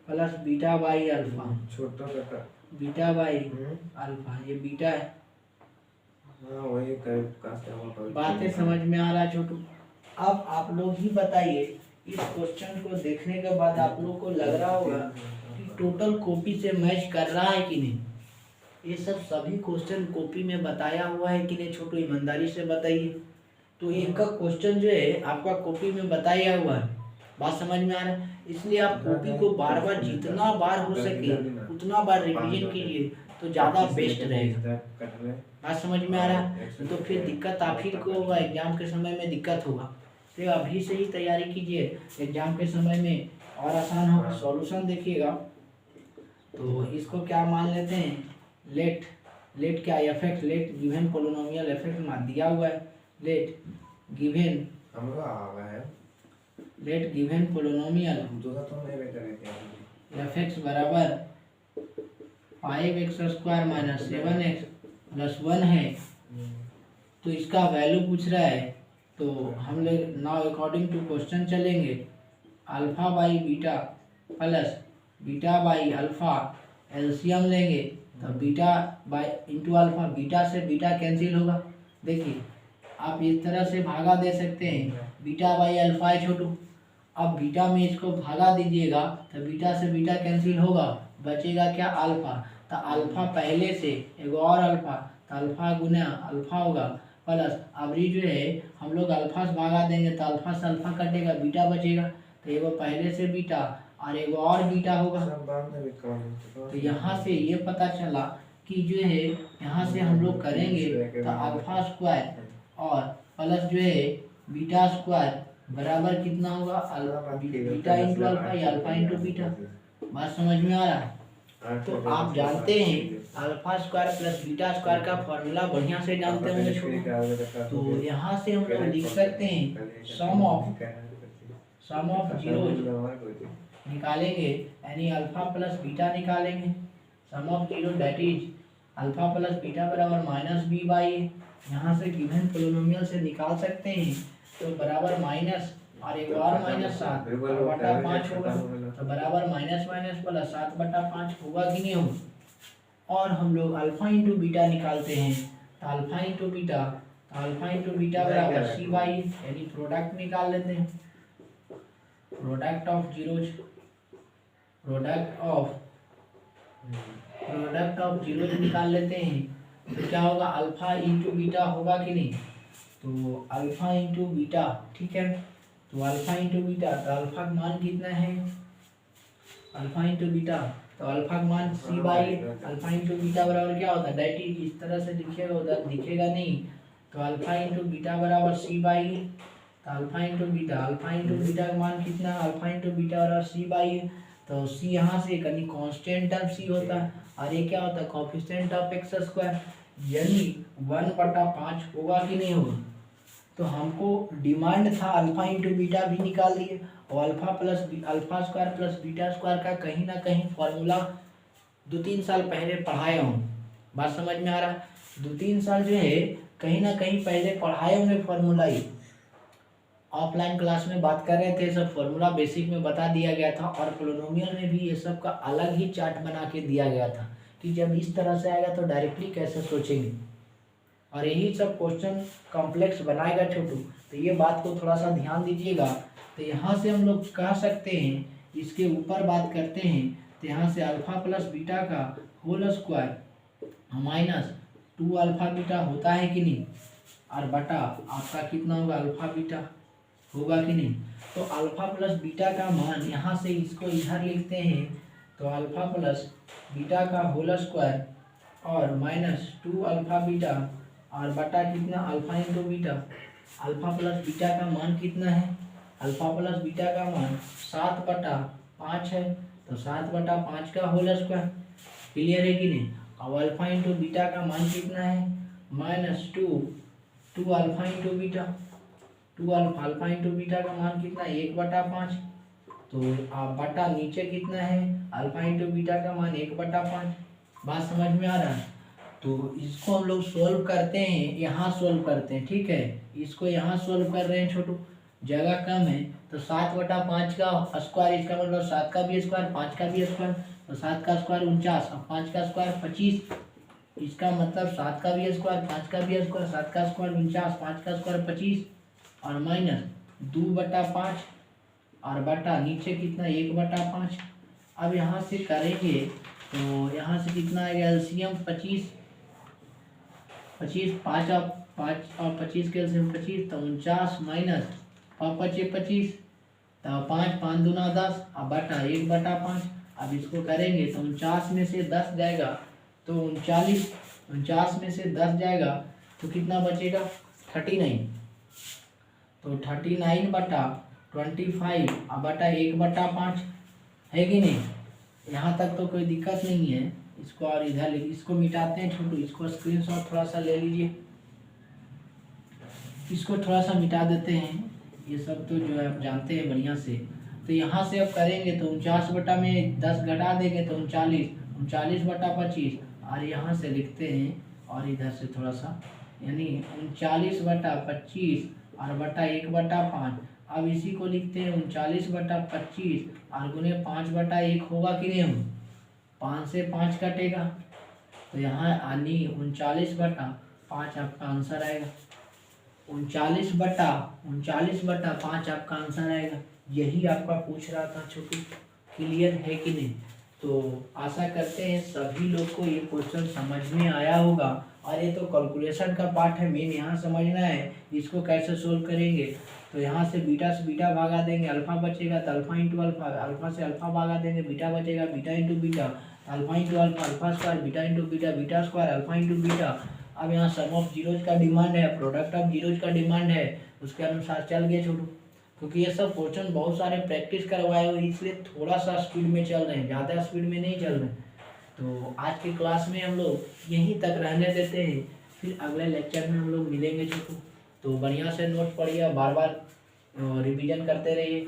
plus beta by alpha छोटा बेटा beta by alpha ये बीटा है। हाँ वही बातें समझ में आ रहा है छोटू। अब आप लोग ही बताइए, इस क्वेश्चन को देखने के बाद आप लोग को लग रहा होगा कि टोटल कॉपी से मैच कर रहा है कि नहीं। ये सब सभी क्वेश्चन कॉपी में बताया हुआ है कि नहीं छोटू, ईमानदारी से बताइए। तो एक का क्वेश्चन जो है आपका कॉपी में बताया हुआ है, बात समझ में आ रहा है। इसलिए आप कॉपी को बार बार जितना बार हो सके उतना बार रिवीजन कीजिए तो ज़्यादा बेस्ट रहेगा। बात समझ में आ रहा है। तो फिर दिक्कत आप ही को होगा, एग्जाम के समय में दिक्कत होगा। तो अभी से ही तैयारी कीजिए, एग्जाम के समय में और आसान होगा। सॉल्यूशन देखिएगा तो इसको क्या मान लेते हैं, लेट क्या f x, let given polynomial f x मान दिया हुआ है। Let given polynomial f x बराबर 5x² माइनस 7x प्लस 1 है। तो इसका वैल्यू पूछ रहा है, तो हम लोग नाउ अकॉर्डिंग टू क्वेश्चन चलेंगे। Alpha by beta plus beta by alpha LCM लेंगे तो beta by into alpha, beta से बीटा कैंसिल होगा। देखिए आप इस तरह से भागा दे सकते हैं, बीटा बाई अल्फा है छोटू। अब बीटा में इसको भागा दीजिएगा तो बीटा से बीटा कैंसिल होगा, बचेगा क्या अल्फा। तो अल्फा पहले से एगो और अल्फा, तो अल्फा गुना अल्फा होगा प्लस अभी जो है हम लोग अल्फा से भागा देंगे तो अल्फा से अल्फा कटेगा, बीटा बचेगा। तो एगो पहले से बीटा और एगो और बीटा होगा। तो यहाँ से ये पता चला कि जो है यहाँ से हम लोग करेंगे तो अल्फा स्क्वायर और प्लस जो है बीटा स्क्वायर बराबर कितना होगा, बीटा इंटू अल्फा या अल्फा इंटू बीटा। बात समझ में आ रहा है। तो आप जानते हैं alpha square plus beta square का फॉर्मूला बढ़िया से जानते होंगे। तो यहाँ से हम लोग लिख सकते हैं सम ऑफ जीरोज निकालेंगे, यानी अल्फा प्लस बीटा निकालेंगे। Sum of zero that is alpha plus beta बराबर माइनस बी बाई। यहाँ से गिवन पोलिनोमियल से निकाल सकते हैं तो बराबर माइनस और एक और माइनस 7/5 होगा, तो बराबर माइनस माइनस प्लस 7/5 होगा कि नहीं होगा। और हम लोग अल्फा इंटू बीटा निकालते हैं तो अल्फा इंटू बीटा बराबर सी बाई, यानी प्रोडक्ट निकाल लेते हैं। प्रोडक्ट ऑफ जीरोज निकाल लेते हैं तो क्या होगा, अल्फा इंटू बीटा होगा कि नहीं। तो अल्फा इंटू बीटा, ठीक है। तो अल्फा इंटू बीटा, तो अल्फा का मान कितना है, अल्फा इंटू बीटा तो अल्फा का मान सी बाई अल्फा इंटू बीटा बराबर क्या होता है, दैट इज इस तरह से लिखिएगा, उधर दिखेगा नहीं। तो अल्फा इंटू बीटा बराबर सी बाई, तो अल्फा इंटू बीटा का मान कितना, अल्फा इंटू बीटा बराबर सी बाई। तो सी यहाँ से कहीं कांस्टेंट ऑफ सी होता है और ये क्या होता है, कोएफिशिएंट ऑफ एक्स स्क्वायर, यानी 1/5 होगा कि नहीं होगा। तो हमको डिमांड था अल्फा इंटू बीटा भी निकाल दिए और alpha square plus beta square का कहीं ना कहीं फॉर्मूला 2-3 साल पहले पढ़ाए हूँ। बात समझ में आ रहा है। 2-3 साल जो है कहीं ना कहीं पहले पढ़ाए होंगे फॉर्मूला। ही ऑफलाइन क्लास में बात कर रहे थे, सब फॉर्मूला बेसिक में बता दिया गया था और पोलिनोमियल में भी ये सब का अलग ही चार्ट बना के दिया गया था कि जब इस तरह से आएगा तो डायरेक्टली कैसे सोचेंगे। और यही सब क्वेश्चन कॉम्प्लेक्स बनाएगा छोटू, तो ये बात को थोड़ा सा ध्यान दीजिएगा। तो यहाँ से हम लोग कह सकते हैं, इसके ऊपर बात करते हैं तो यहाँ से अल्फा प्लस बीटा का whole square minus 2 alpha beta होता है कि नहीं, और बटा आपका कितना होगा, अल्फा बीटा होगा कि नहीं। तो अल्फा प्लस बीटा का मान यहाँ से इसको इधर लिखते हैं तो अल्फा प्लस बीटा का होल स्क्वायर और माइनस 2 अल्फा बीटा और बटा कितना, alpha into beta. Alpha plus beta का मान कितना है, अल्फा प्लस बीटा का मान 7/5 है, तो 7/5 का होल स्क्वायर। क्लियर है कि नहीं। अब अल्फा इंटू बीटा का मान कितना है, -2 alpha into beta, 2 alpha into beta का मान कितना है 1/5। तो आप बटा नीचे कितना है, अल्फा इंटू बीटा का मान 1/5। बात समझ में आ रहा है। तो इसको हम लोग सोल्व करते हैं, यहाँ सोल्व करते हैं, ठीक है। इसको यहाँ सोल्व कर रहे हैं छोटू, जगह कम है, तो 7/5 का स्क्वायर, इसका मतलब 7 का भी स्क्वायर 5 का भी स्क्वायर, तो 7 का स्क्वायर 49 और 5 का स्क्वायर 25। इसका मतलब 7 का भी स्क्वायर 5 का भी स्क्वायर, 7 का स्क्वायर 49 5 का स्क्वायर 25 और माइनस 2/5 और बटा नीचे कितना 1/5। अब यहाँ से करेंगे तो यहाँ से कितना आएगा एलसीएम 25 5 और 25 के एलसीएम 25, तो 49 माइनस 25 तो 5 दूना 10 और बटा 1/5। अब इसको करेंगे तो 49 में से 10 जाएगा तो 49 में से 10 जाएगा तो कितना बचेगा 39, तो 39/25 और बटा 1/5 है कि नहीं। यहाँ तक तो कोई दिक्कत नहीं है। इसको और इधर इसको मिटाते हैं छोटू, इसको स्क्रीनशॉट थोड़ा सा ले लीजिए, इसको थोड़ा सा मिटा देते हैं। ये सब तो जो है आप जानते हैं बढ़िया से। तो यहाँ से अब करेंगे तो 49 में 10 घटा देंगे तो 39/25 और यहाँ से लिखते हैं और इधर से थोड़ा सा, यानी 39/25 और बटा 1/5। अब इसी को लिखते हैं 39/25 और गुने 5/1 होगा कि नहीं, हम 5 से 5 कटेगा तो यहाँ आनी 39/5 आपका आंसर आएगा। 39/5 आपका आंसर आएगा। यही आपका पूछ रहा था छोटू। क्लियर है कि नहीं। तो आशा करते हैं सभी लोग को ये क्वेश्चन समझ में आया होगा। और ये तो कैलकुलेशन का पार्ट है, मेन यहाँ समझना है इसको कैसे सोल्व करेंगे। तो यहाँ से बीटा भागा देंगे, अल्फा बचेगा तो अल्फा इंटू अल्फा, अल्फा से अल्फा भागा देंगे, बीटा बचेगा, beta into beta, alpha into alpha, alpha square, beta into beta, beta square, alpha into beta. अब यहाँ सम ऑफ जीरोज का डिमांड है, प्रोडक्ट ऑफ जीरोज का डिमांड है, उसके अनुसार चल गए छोटू। क्योंकि ये सब क्वेश्चन बहुत सारे प्रैक्टिस करवाए हुए इसलिए थोड़ा सा स्पीड में चल रहे हैं, ज़्यादा स्पीड में नहीं चल रहे। तो आज की क्लास में हम लोग यहीं तक रहने देते हैं, फिर अगले लेक्चर में हम लोग मिलेंगे छोटू। तो बढ़िया से नोट पढ़िए, बार बार रिवीजन करते रहिए।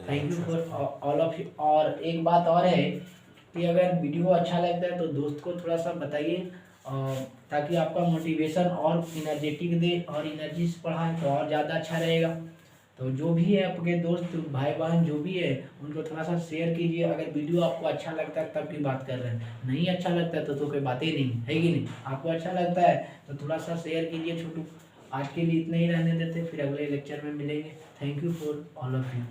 Thank you for all of you. और एक बात और है कि अगर वीडियो अच्छा लगता है तो दोस्त को थोड़ा सा बताइए, ताकि आपका मोटिवेशन और एनर्जेटिक दे और एनर्जी से पढ़ाएं तो और ज़्यादा अच्छा रहेगा। तो जो भी है आपके दोस्त भाई बहन जो भी है उनको थोड़ा सा शेयर कीजिए। अगर वीडियो आपको अच्छा लगता है तब की बात कर रहे हैं, नहीं अच्छा लगता है तो कोई बात ही नहीं है कि नहीं। आपको अच्छा लगता है तो थोड़ा सा शेयर कीजिए छोटू। आज के लिए इतना ही रहने देते, फिर अगले लेक्चर में मिलेंगे। Thank you for all of you.